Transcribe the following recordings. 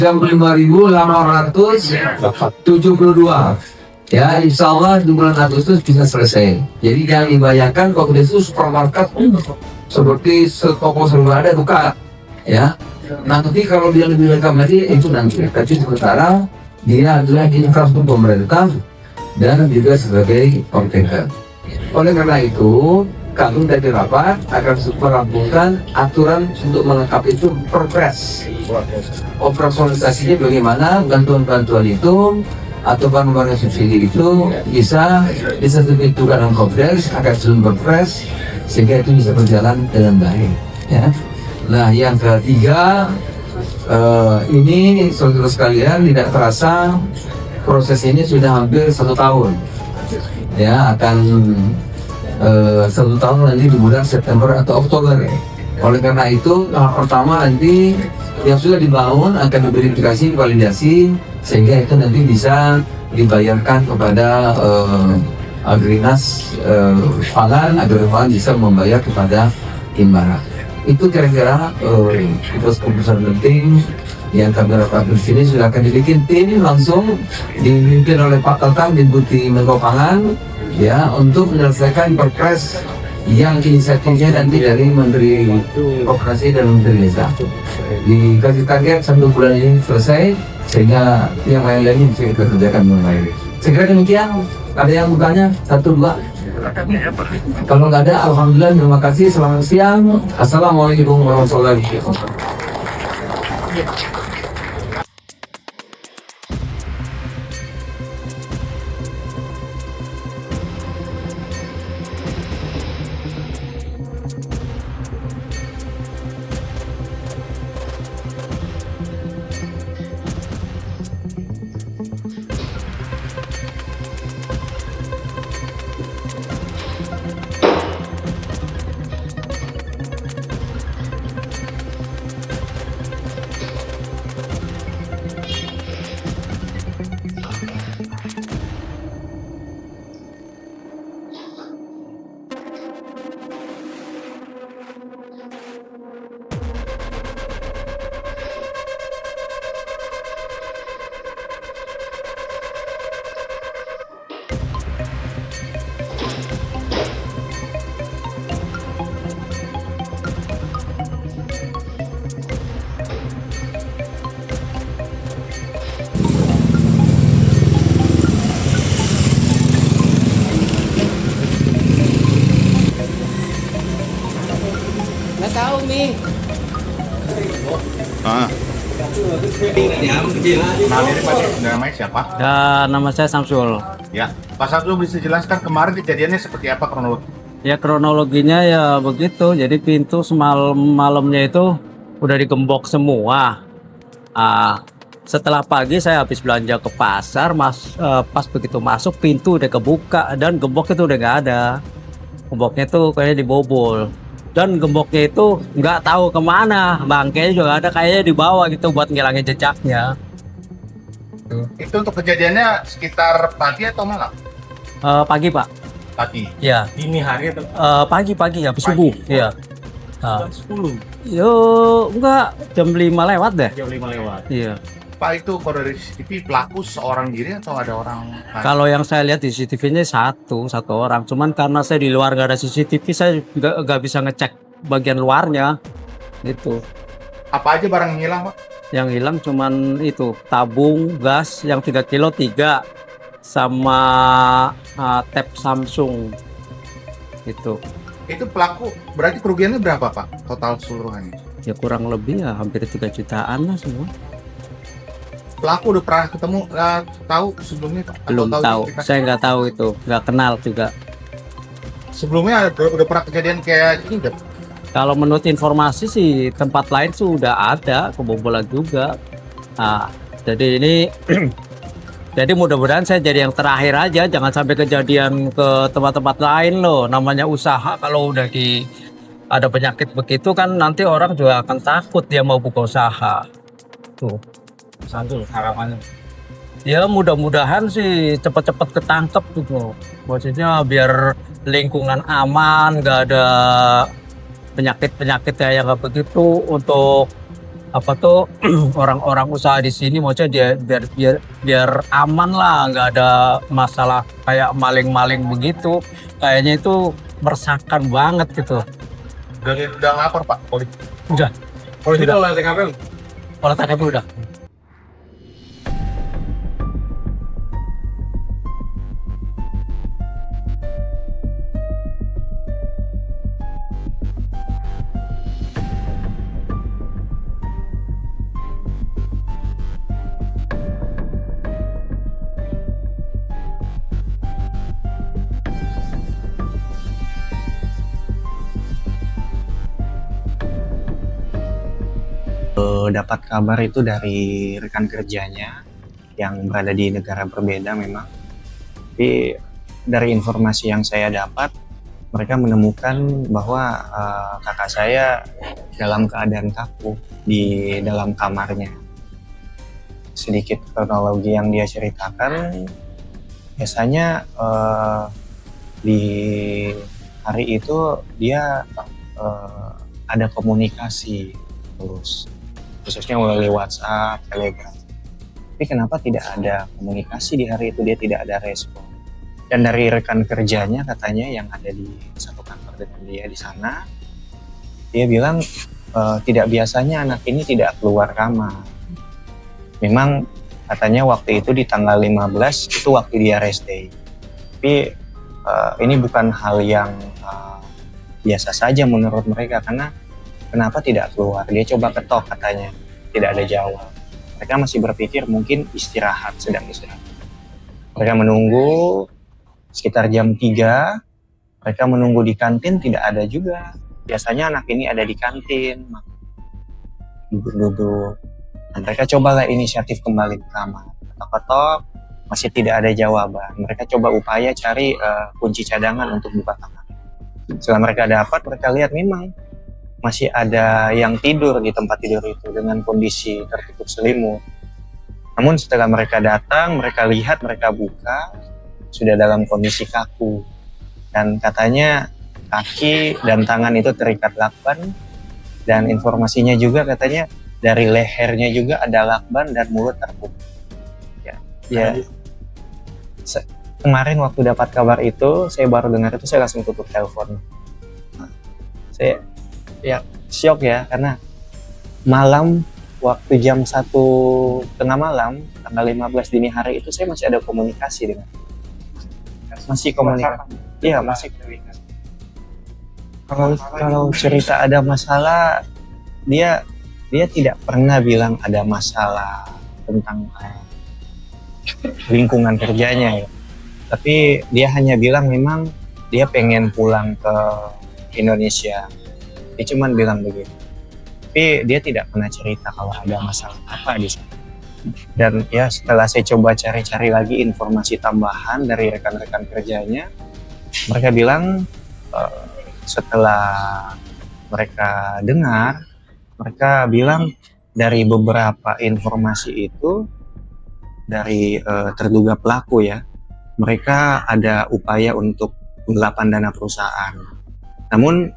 65.872. Ya, insya Allah di bulan Agustus bisa selesai. Jadi jangan dibayangkan kalau itu supermarket seperti toko serba ada buka. Ya, nanti kalau dia lebih lengkap lagi itu nanti. Tapi sementara dia adalah infrastruktur pemerintah dan juga sebagai kontender. Oleh karena itu, kami dari rapat akan merampungkan aturan untuk melengkapi itu perpres. Operasionalisasinya bagaimana bantuan-bantuan itu atau barang-barang subsidi itu bisa disertifikasikan dengan Kopders akan sebelum perpres sehingga itu bisa berjalan dengan baik. Ya. Nah, yang ketiga ini saudara sekalian tidak terasa proses ini sudah hampir 1 tahun. Ya, akan 1 tahun nanti di bulan September atau Oktober. Oleh karena itu tahap pertama nanti yang sudah dibangun akan diverifikasi, validasi sehingga itu nanti bisa dibayarkan kepada Agrinas pangan agar pangan bisa membayar kepada Himbara. Itu kira-kira keputusan penting yang kami rapat di sini. Sudah akan dibikin tim langsung dipimpin oleh Pak Tatang Deputi Menko Pangan ya untuk menyelesaikan perpres yang inisiatifnya nanti dari Menteri Koperasi dan Menteri Desa. Dikasih target 1 bulan ini selesai sehingga yang lain-lain bisa kita kerjakan dengan baik. Segera demikian. Ada yang bertanya? 1, 2. Kalau nggak ada, alhamdulillah, terima kasih. Selamat siang. Assalamualaikum warahmatullahi wabarakatuh. Nggak tahu nih. Namanya siapa? Ya, nama saya Samsul. Ya, Pak Samsul bisa jelaskan kemarin kejadiannya seperti apa kronologi? Ya kronologinya ya begitu. Jadi pintu malamnya itu udah digembok semua. Setelah pagi saya habis belanja ke pasar, pas begitu masuk pintu udah kebuka dan gembok itu udah nggak ada. Gemboknya tuh kayaknya dibobol. Dan gemboknya itu nggak tahu kemana, bangkainya juga ada kayaknya di bawah gitu buat ngilangin jejaknya. Itu untuk kejadiannya sekitar pagi atau malam? Pagi Pak. Pagi. Ya. Dini hari atau? Pagi habis subuh. Iya. Jam 10. Yo enggak, jam 5 lewat deh. Jam 5 lewat. Iya. Pak, itu kalau dari CCTV pelaku seorang diri atau ada orang lain? Kalau yang saya lihat di CCTV-nya satu orang. Cuman karena saya di luar nggak ada CCTV, saya nggak bisa ngecek bagian luarnya. Gitu. Apa aja barang yang hilang, Pak? Yang hilang cuman itu tabung gas yang 3 kilo 3 sama tab Samsung. Gitu. Itu pelaku berarti kerugiannya berapa, Pak? Total seluruhannya? Ya kurang lebih ya hampir 3 jutaan lah semua. Pelaku udah pernah ketemu, tahu sebelumnya? Belum tahu. Saya nggak tahu itu, nggak kenal juga. Sebelumnya udah pernah kejadian kayak gini nggak? Kalau menurut informasi sih tempat lain sudah ada kebobolan juga. Nah, jadi ini jadi mudah-mudahan saya jadi yang terakhir aja, jangan sampai kejadian ke tempat-tempat lain loh. Namanya usaha, kalau udah ada penyakit begitu kan nanti orang juga akan takut dia mau buka usaha. Tuh. Satu harapannya. Ya mudah-mudahan sih cepat-cepat ketangkep gitu. Maksudnya biar lingkungan aman, nggak ada penyakit-penyakit yang nggak begitu, untuk apa tuh orang-orang usaha di sini maksudnya dia biar aman lah, nggak ada masalah kayak maling-maling begitu. Kayaknya itu meresahkan banget gitu. Udah ngapor Pak polisi. Udah, Polisi Udah. olah TKP. olah TKP udah. Dapat kabar itu dari rekan kerjanya yang berada di negara berbeda memang. Tapi dari informasi yang saya dapat, mereka menemukan bahwa kakak saya dalam keadaan kaku di dalam kamarnya. Sedikit kronologi yang dia ceritakan, biasanya di hari itu dia ada komunikasi terus, khususnya melalui WhatsApp, Telegram. Tapi kenapa tidak ada komunikasi di hari itu, dia tidak ada respon. Dan dari rekan kerjanya katanya yang ada di satu kantor dengan dia di sana, dia bilang tidak biasanya anak ini tidak keluar kamar. Memang katanya waktu itu di tanggal 15 itu waktu dia rest day. Tapi ini bukan hal yang biasa saja menurut mereka, karena kenapa tidak keluar? Dia coba ketok katanya, tidak ada jawab. Mereka masih berpikir mungkin istirahat, sedang istirahat. Mereka menunggu sekitar jam 3, mereka menunggu di kantin, tidak ada juga. Biasanya anak ini ada di kantin, duduk-duduk. Dan mereka cobalah inisiatif kembali ke kamar. Ketok-ketok, masih tidak ada jawaban. Mereka coba upaya cari kunci cadangan untuk buka kamar. Setelah mereka dapat, mereka lihat memang masih ada yang tidur di tempat tidur itu dengan kondisi tertutup selimut. Namun setelah mereka datang, mereka lihat, mereka buka, sudah dalam kondisi kaku. Dan katanya kaki dan tangan itu terikat lakban, dan informasinya juga katanya dari lehernya juga ada lakban dan mulut tertutup. Ya. Kemarin waktu dapat kabar itu, saya baru dengar itu, saya langsung tutup telepon. Saya syok ya, karena malam waktu jam 1 tengah malam tanggal 15 dini hari itu saya masih ada komunikasi dengan iya masih. Kalau cerita ada masalah, dia tidak pernah bilang ada masalah tentang lingkungan kerjanya ya, tapi dia hanya bilang memang dia pengen pulang ke Indonesia. Dia cuma bilang begitu, tapi dia tidak pernah cerita kalau ada masalah apa di sana. Dan ya setelah saya coba cari-cari lagi informasi tambahan dari rekan-rekan kerjanya, mereka bilang setelah mereka dengar, mereka bilang dari beberapa informasi itu dari terduga pelaku ya, mereka ada upaya untuk penggelapan dana perusahaan. Namun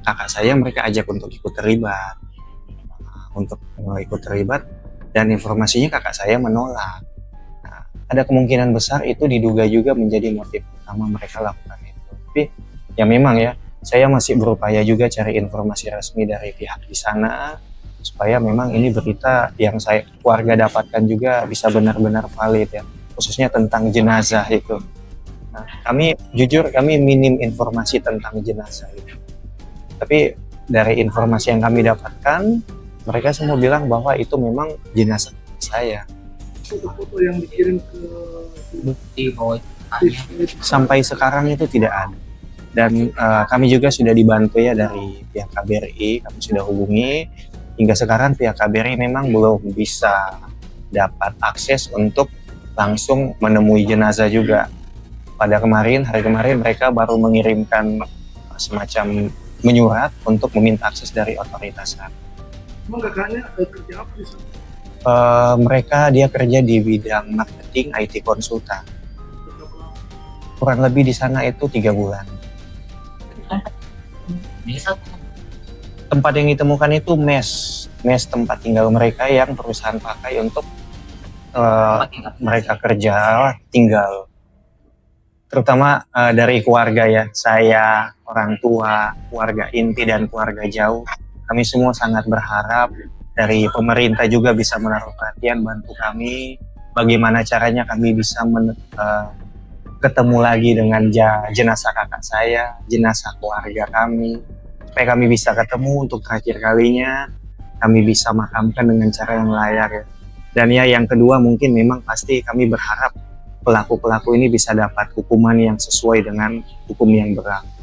kakak saya mereka ajak untuk ikut terlibat, dan informasinya kakak saya menolak. Nah, ada kemungkinan besar itu diduga juga menjadi motif utama mereka lakukan itu. Tapi ya memang ya, saya masih berupaya juga cari informasi resmi dari pihak di sana supaya memang ini berita yang saya keluarga dapatkan juga bisa benar-benar valid ya, khususnya tentang jenazah itu. Nah, kami minim informasi tentang jenazah itu. Tapi dari informasi yang kami dapatkan, mereka semua bilang bahwa itu memang jenazah saya. Foto-foto yang dikirim ke Bukti bahwa sampai sekarang itu tidak ada. Dan kami juga sudah dibantu ya dari pihak KBRI, kami sudah hubungi. Hingga sekarang pihak KBRI memang belum bisa dapat akses untuk langsung menemui jenazah juga. Pada hari kemarin mereka baru mengirimkan semacam menyurat untuk meminta akses dari otoritas. Emang kakaknya kerja apa di sana? Dia kerja di bidang marketing IT konsultan. Kurang lebih di sana itu 3 bulan. Tempat yang ditemukan itu mes mes tempat tinggal mereka yang perusahaan pakai untuk mereka kerja tinggal. Terutama dari keluarga ya, saya, orang tua, keluarga inti dan keluarga jauh. Kami semua sangat berharap dari pemerintah juga bisa menaruh perhatian bantu kami. Bagaimana caranya kami bisa ketemu lagi dengan jenazah kakak saya, jenazah keluarga kami. Supaya kami bisa ketemu untuk terakhir kalinya, kami bisa makamkan dengan cara yang layak ya. Dan ya yang kedua mungkin memang pasti kami berharap pelaku-pelaku ini bisa dapat hukuman yang sesuai dengan hukum yang berlaku.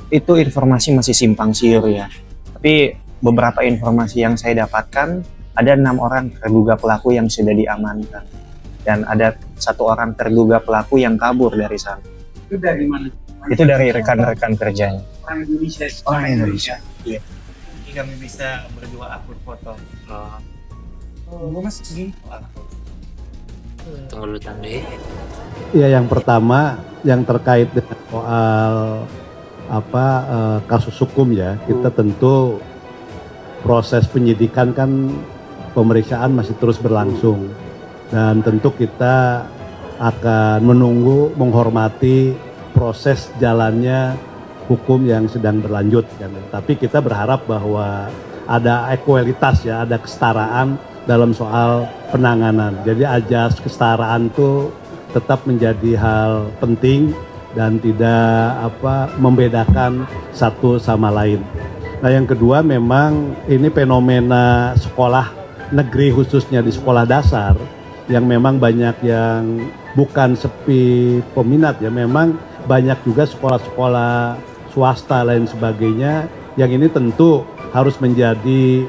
Itu informasi masih simpang siur ya. Tapi beberapa informasi yang saya dapatkan, ada 6 orang terduga pelaku yang sudah diamankan. Dan ada 1 orang terduga pelaku yang kabur dari sana. Itu dari mana? Itu dari rekan-rekan kerjanya. Orang Indonesia. Orang Indonesia. Iya. Jadi kami bisa berdua upload foto. Mas segini. Tunggu dulu Tande. Ya, yang pertama yang terkait dengan soal kasus hukum ya, kita tentu proses penyidikan kan pemeriksaan masih terus berlangsung dan tentu kita akan menunggu menghormati proses jalannya hukum yang sedang berlanjut kan. Tapi kita berharap bahwa ada ekualitas ya, ada kesetaraan dalam soal penanganan. Jadi ajas kesetaraan itu tetap menjadi hal penting dan tidak membedakan satu sama lain. Nah yang kedua memang ini fenomena sekolah negeri khususnya di sekolah dasar yang memang banyak yang bukan sepi peminat ya, memang banyak juga sekolah-sekolah swasta lain sebagainya yang ini tentu harus menjadi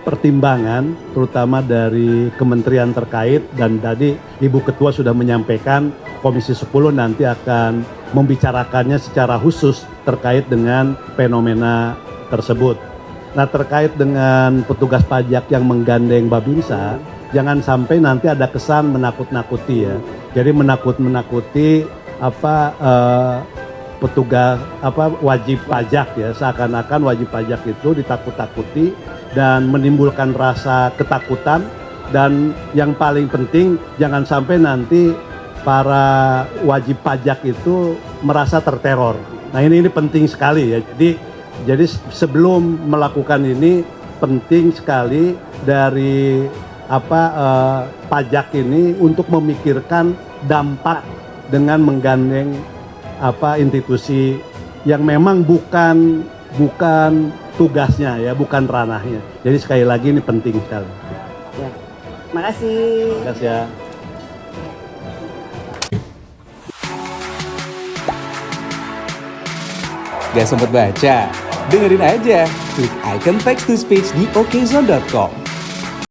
pertimbangan terutama dari kementerian terkait, dan tadi Ibu Ketua sudah menyampaikan Komisi 10 nanti akan membicarakannya secara khusus terkait dengan fenomena tersebut. Nah terkait dengan petugas pajak yang menggandeng Babinsa, jangan sampai nanti ada kesan menakut-nakuti ya. Jadi menakut-nakuti petugas wajib pajak ya, seakan-akan wajib pajak itu ditakut-takuti dan menimbulkan rasa ketakutan, dan yang paling penting jangan sampai nanti para wajib pajak itu merasa terteror. Nah ini penting sekali ya. Jadi sebelum melakukan ini penting sekali dari pajak ini untuk memikirkan dampak dengan menggandeng institusi yang memang bukan tugasnya ya, bukan ranahnya. Jadi sekali lagi ini penting sekali. Ya. Makasih. Terima kasih ya. Gak sempet baca? Dengerin aja, klik icon text to speech di okezone.com.